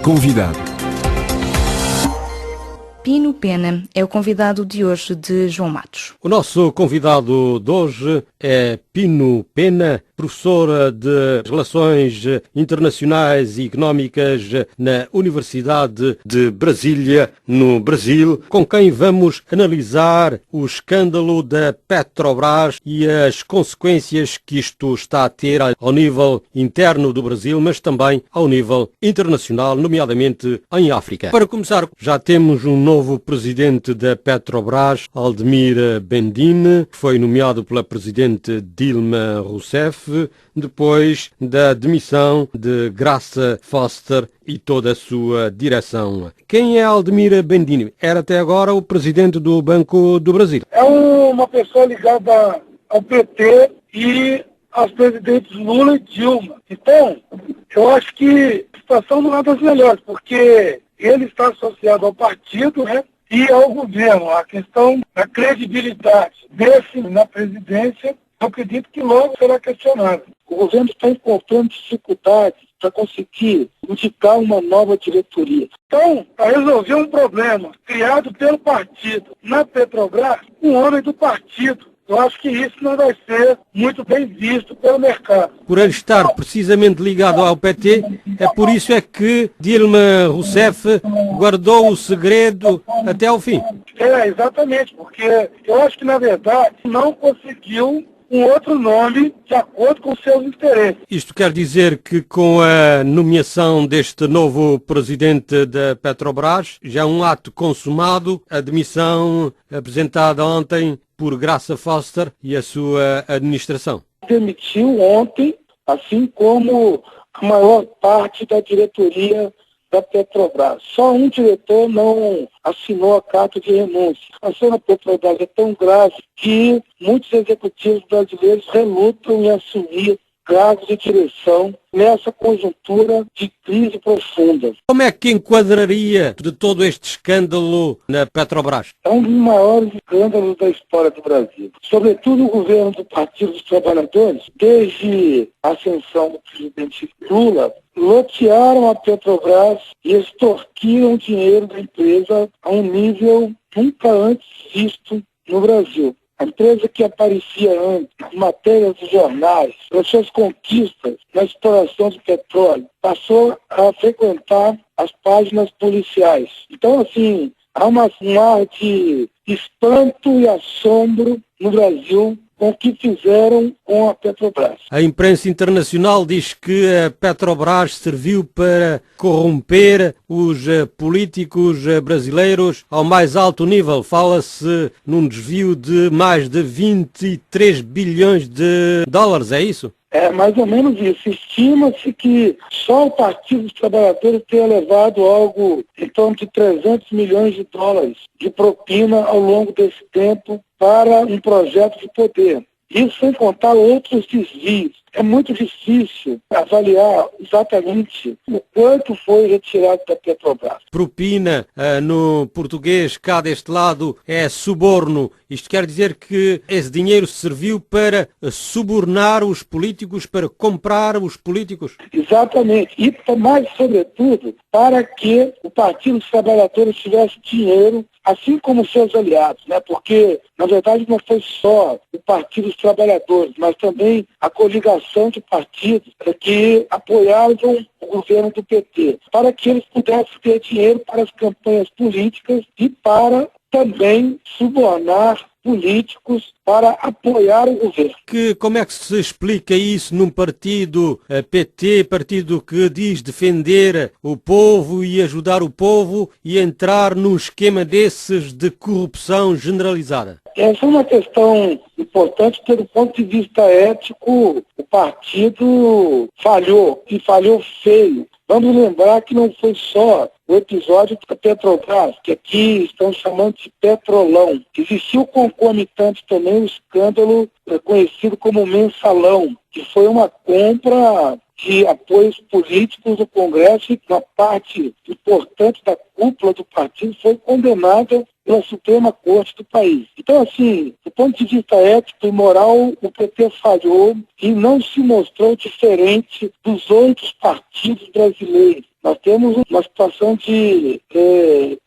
Convidado. Pino Pena é o convidado de hoje de João Matos. O nosso convidado de hoje é Pino Pena, professora de Relações Internacionais e Económicas na Universidade de Brasília, no Brasil, com quem vamos analisar o escândalo da Petrobras e as consequências que isto está a ter ao nível interno do Brasil, mas também ao nível internacional, nomeadamente em África. Para começar, já temos um novo presidente da Petrobras, Aldemir Bendine, que foi nomeado pela presidente Dilma Rousseff, depois da demissão de Graça Foster e toda a sua direção. Quem é Aldemir Bendine? Era até agora o presidente do Banco do Brasil. É uma pessoa ligada ao PT e aos presidentes Lula e Dilma. Então, eu acho que a situação não é das melhores, porque ele está associado ao partido, né, e ao governo. A questão da credibilidade desse na presidência, eu acredito que logo será questionado. O governo está encontrando dificuldades para conseguir indicar uma nova diretoria. Então, para resolver um problema criado pelo partido na Petrobras, um homem do partido, eu acho que isso não vai ser muito bem visto pelo mercado. Por ele estar precisamente ligado ao PT, é por isso é que Dilma Rousseff guardou o segredo até ao fim. Exatamente, porque eu acho que, na verdade, não conseguiu um outro nome de acordo com seus interesses. Isto quer dizer que com a nomeação deste novo presidente da Petrobras, já é um ato consumado, a demissão apresentada ontem por Graça Foster e a sua administração. Demitiu ontem, assim como a maior parte da diretoria da Petrobras. Só um diretor não assinou a carta de renúncia. A situação da Petrobras é tão grave que muitos executivos brasileiros relutam em assumir cargos de direção nessa conjuntura de crise profunda. Como é que enquadraria de todo este escândalo na Petrobras? É um dos maiores escândalos da história do Brasil. Sobretudo o governo do Partido dos Trabalhadores, desde a ascensão do presidente Lula, lotearam a Petrobras e extorquiram dinheiro da empresa a um nível nunca antes visto no Brasil. A empresa que aparecia antes, nas matérias dos jornais, pelas suas conquistas na exploração de petróleo, passou a frequentar as páginas policiais. Então, assim, há um ar de espanto e assombro no Brasil com o que fizeram com a Petrobras. A imprensa internacional diz que a Petrobras serviu para corromper os políticos brasileiros ao mais alto nível. Fala-se num desvio de mais de 23 bilhões de dólares, é isso? É mais ou menos isso. Estima-se que só o Partido dos Trabalhadores tenha levado algo em torno de 300 milhões de dólares de propina ao longo desse tempo para um projeto de poder. Isso sem contar outros desvios. É muito difícil avaliar exatamente o quanto foi retirado da Petrobras. Propina, no português, cá deste lado, é suborno. Isto quer dizer que esse dinheiro serviu para subornar os políticos, para comprar os políticos? Exatamente. E mais, sobretudo, para que o Partido dos Trabalhadores tivesse dinheiro, assim como seus aliados, né? Porque, na verdade, não foi só o Partido dos Trabalhadores, mas também a coligação de partidos que apoiavam o governo do PT, para que eles pudessem ter dinheiro para as campanhas políticas e para também subornar políticos para apoiar o governo. Como é que se explica isso num partido PT, partido que diz defender o povo e ajudar o povo, e entrar num esquema desses de corrupção generalizada? Essa é uma questão importante, pelo ponto de vista ético. O partido falhou, e falhou feio. Vamos lembrar que não foi só o episódio da Petrobras, que aqui estão chamando de Petrolão. Existiu concomitante também o escândalo conhecido como Mensalão, que foi uma compra de apoios políticos do Congresso, e uma parte importante da cúpula do partido foi condenada pela Suprema Corte do país. Então, assim, do ponto de vista ético e moral, o PT falhou e não se mostrou diferente dos outros partidos brasileiros. Nós temos uma situação de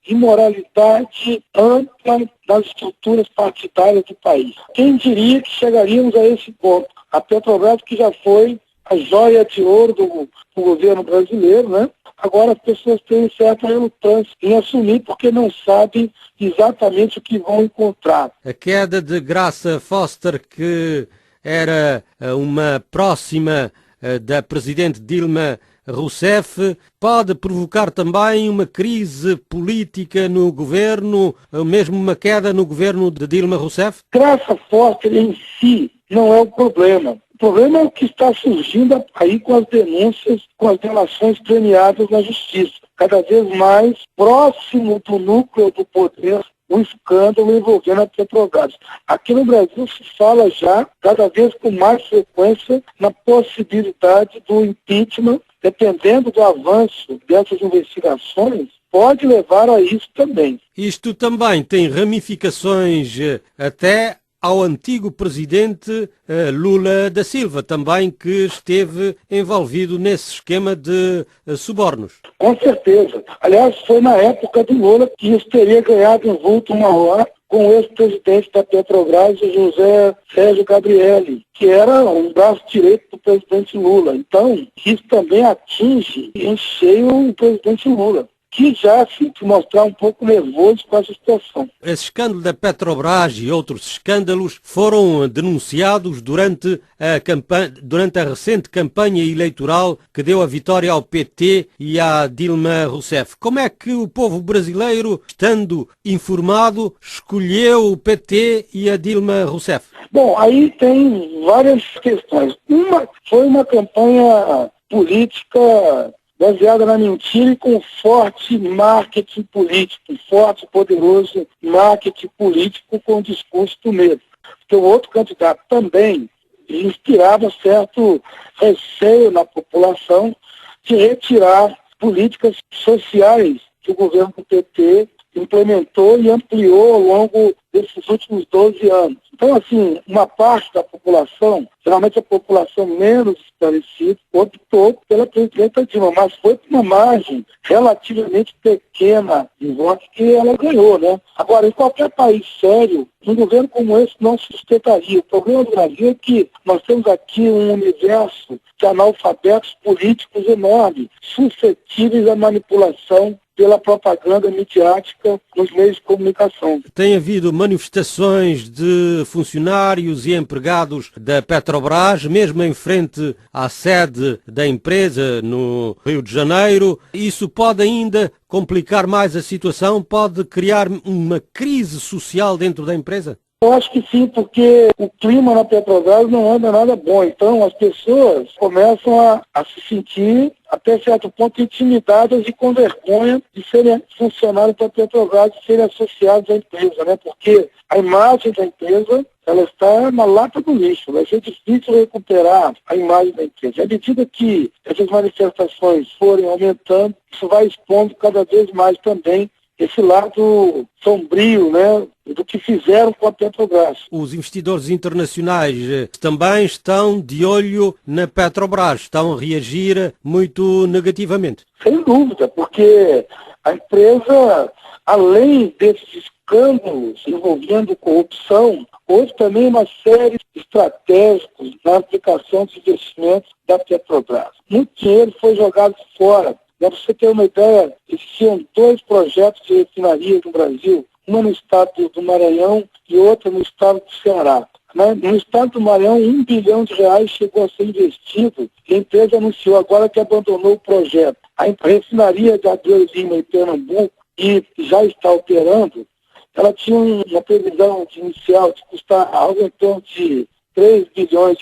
imoralidade ampla das estruturas partidárias do país. Quem diria que chegaríamos a esse ponto? A Petrobras, que já foi a joia de ouro do governo brasileiro, né? Agora as pessoas têm certa relutância em assumir porque não sabem exatamente o que vão encontrar. A queda de Graça Foster, que era uma próxima da presidente Dilma Rousseff, pode provocar também uma crise política no governo, mesmo uma queda no governo de Dilma Rousseff? Graça Foster em si não é o problema. O problema é o que está surgindo aí com as denúncias, com as delações premiadas na justiça. Cada vez mais próximo do núcleo do poder, um escândalo envolvendo a Petrobras. Aqui no Brasil se fala já, cada vez com mais frequência, na possibilidade do impeachment, dependendo do avanço dessas investigações, pode levar a isso também. Isto também tem ramificações até ao antigo presidente Lula da Silva, também que esteve envolvido nesse esquema de subornos. Com certeza. Aliás, foi na época do Lula que isso teria ganhado um vulto maior com o ex-presidente da Petrobras, o José Sérgio Gabrielli, que era um braço direito do presidente Lula. Então, isso também atinge em cheio o presidente Lula, que já se mostrar um pouco nervoso com essa situação. Esse escândalo da Petrobras e outros escândalos foram denunciados durante a recente campanha eleitoral que deu a vitória ao PT e à Dilma Rousseff. Como é que o povo brasileiro, estando informado, escolheu o PT e a Dilma Rousseff? Bom, aí tem várias questões. Uma foi uma campanha política baseada na mentira e com forte marketing político, forte e poderoso marketing político com o discurso do medo. Porque o outro candidato também inspirava certo receio na população de retirar políticas sociais que o governo do PT implementou e ampliou ao longo desses últimos 12 anos. Então, assim, uma parte da população, geralmente a população menos esclarecida, optou pela presidenta Dilma, mas foi por uma margem relativamente pequena de votos que ela ganhou, né? Agora, em qualquer país sério, um governo como esse não sustentaria. O problema do Brasil é que nós temos aqui um universo de analfabetos políticos enorme, suscetíveis à manipulação pela propaganda midiática nos meios de comunicação. Tem havido manifestações de funcionários e empregados da Petrobras, mesmo em frente à sede da empresa no Rio de Janeiro. Isso pode ainda complicar mais a situação? Pode criar uma crise social dentro da empresa? Eu acho que sim, porque o clima na Petrobras não anda nada bom. Então as pessoas começam a se sentir, até certo ponto, intimidadas e com vergonha de serem funcionários da Petrobras e serem associados à empresa, né? Porque a imagem da empresa, ela está na lata do lixo. Vai ser difícil recuperar a imagem da empresa. À medida que essas manifestações forem aumentando, isso vai expondo cada vez mais também esse lado sombrio, né, do que fizeram com a Petrobras. Os investidores internacionais também estão de olho na Petrobras, estão a reagir muito negativamente. Sem dúvida, porque a empresa, além desses escândalos envolvendo corrupção, houve também uma série de estratégicos na aplicação de investimentos da Petrobras. Muito dinheiro foi jogado fora. Para você ter uma ideia, existiam 2 projetos de refinaria no Brasil, uma no estado do Maranhão e outra no estado do Ceará. No estado do Maranhão, R$1 bilhão chegou a ser investido e a empresa anunciou agora que abandonou o projeto. A refinaria de Abreu Lima em Pernambuco, que já está operando, ela tinha uma previsão inicial de custar algo em torno de R$3 bilhões,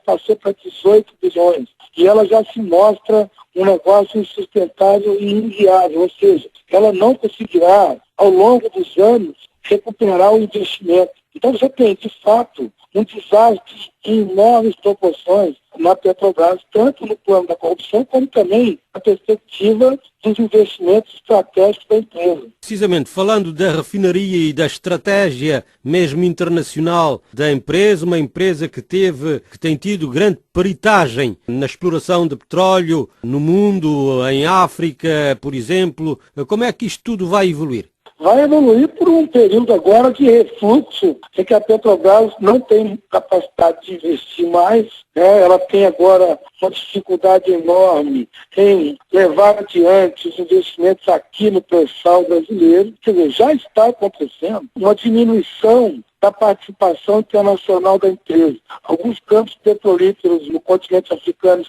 passou para 18 bilhões. E ela já se mostra um negócio insustentável e inviável, ou seja, ela não conseguirá, ao longo dos anos, recuperar o investimento. Então você tem, de fato, um desastre em enormes proporções na Petrobras, tanto no plano da corrupção, como também na perspectiva dos investimentos estratégicos da empresa. Precisamente, falando da refinaria e da estratégia mesmo internacional da empresa, uma empresa que tem tido grande peritagem na exploração de petróleo no mundo, em África, por exemplo, como é que isto tudo vai evoluir? Vai evoluir por um período agora de refluxo, em que a Petrobras não tem capacidade de investir mais, né? Ela tem agora uma dificuldade enorme em levar adiante os investimentos aqui no pré-sal brasileiro, quer dizer, já está acontecendo uma diminuição da participação internacional da empresa. Alguns campos petrolíferos no continente africano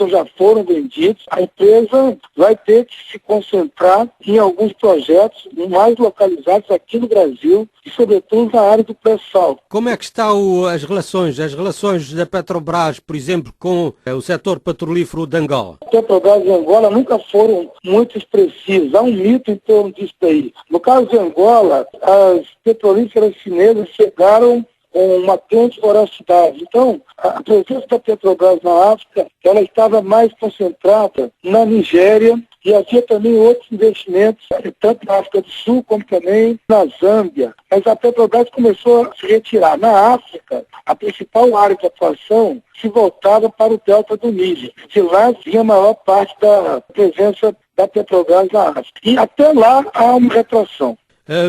já foram vendidos. A empresa vai ter que se concentrar em alguns projetos mais localizados aqui no Brasil e, sobretudo, na área do pré-sal. Como é que estão as relações da Petrobras, por exemplo, com o setor petrolífero de Angola? A Petrobras e Angola nunca foram muito expressivos. Há um mito em torno disso aí. No caso de Angola, as petrolíferas chinesas chegaram com uma grande voracidade. Então, a presença da Petrobras na África, ela estava mais concentrada na Nigéria e havia também outros investimentos, tanto na África do Sul como também na Zâmbia. Mas a Petrobras começou a se retirar. Na África, a principal área de atuação se voltava para o delta do Níger. De lá vinha a maior parte da presença da Petrobras na África. E até lá há uma retração.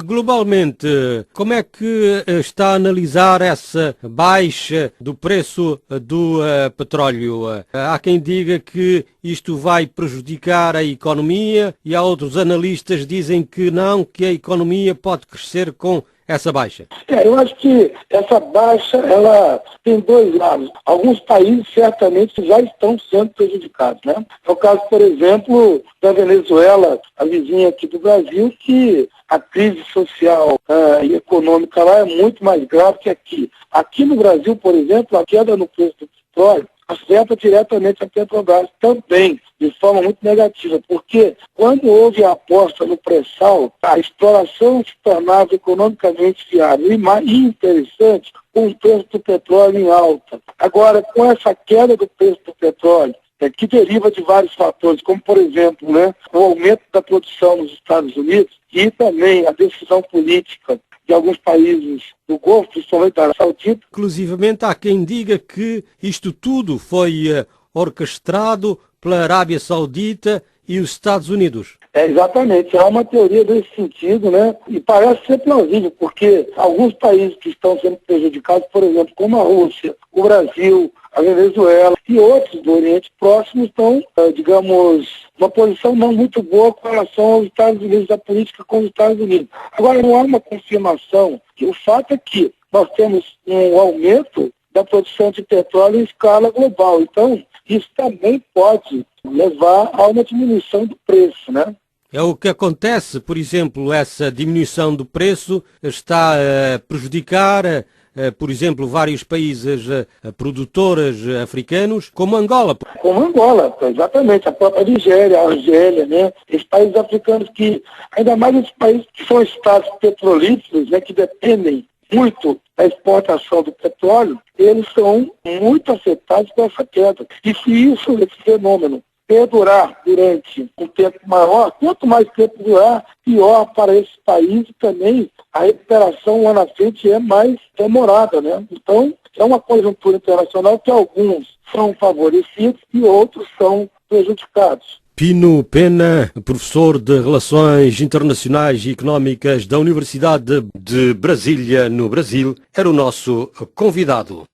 Globalmente, como é que está a analisar essa baixa do preço do petróleo? Há quem diga que isto vai prejudicar a economia e há outros analistas que dizem que não, que a economia pode crescer com essa baixa. Eu acho que essa baixa, ela tem dois lados. Alguns países certamente já estão sendo prejudicados, né? É o caso, por exemplo, da Venezuela, a vizinha aqui do Brasil, que a crise social e econômica lá é muito mais grave que aqui. Aqui no Brasil, por exemplo, a queda no preço do petróleo afeta diretamente a Petrobras também, de forma muito negativa, porque quando houve a aposta no pré-sal, a exploração se tornava economicamente viável e interessante com o preço do petróleo em alta. Agora, com essa queda do preço do petróleo, que deriva de vários fatores, como, por exemplo, o aumento da produção nos Estados Unidos e também a decisão política de alguns países do Golfo, principalmente da Arábia Saudita. Inclusivamente há quem diga que isto tudo foi orquestrado pela Arábia Saudita e os Estados Unidos. Exatamente, há uma teoria desse sentido, e parece ser plausível, porque alguns países que estão sendo prejudicados, por exemplo, como a Rússia, o Brasil, a Venezuela e outros do Oriente Próximo estão, numa posição não muito boa com relação aos Estados Unidos, da política com os Estados Unidos. Agora, não há uma confirmação, que o fato é que nós temos um aumento da produção de petróleo em escala global. Então, isso também pode levar a uma diminuição do preço, É o que acontece, por exemplo, essa diminuição do preço está a prejudicar, por exemplo, vários países produtores africanos, como Angola. Como Angola, exatamente, a própria Nigéria, a Argélia, esses países africanos que, ainda mais esses países que são estados petrolíferos, que dependem muito da exportação do petróleo, eles são muito afetados por essa queda. E se esse fenômeno perdurar durante um tempo maior, quanto mais tempo durar, pior para esse país e também a recuperação lá na frente é mais demorada, Então, é uma conjuntura internacional que alguns são favorecidos e outros são prejudicados. Pino Pena, professor de Relações Internacionais e Económicas da Universidade de Brasília, no Brasil, era o nosso convidado.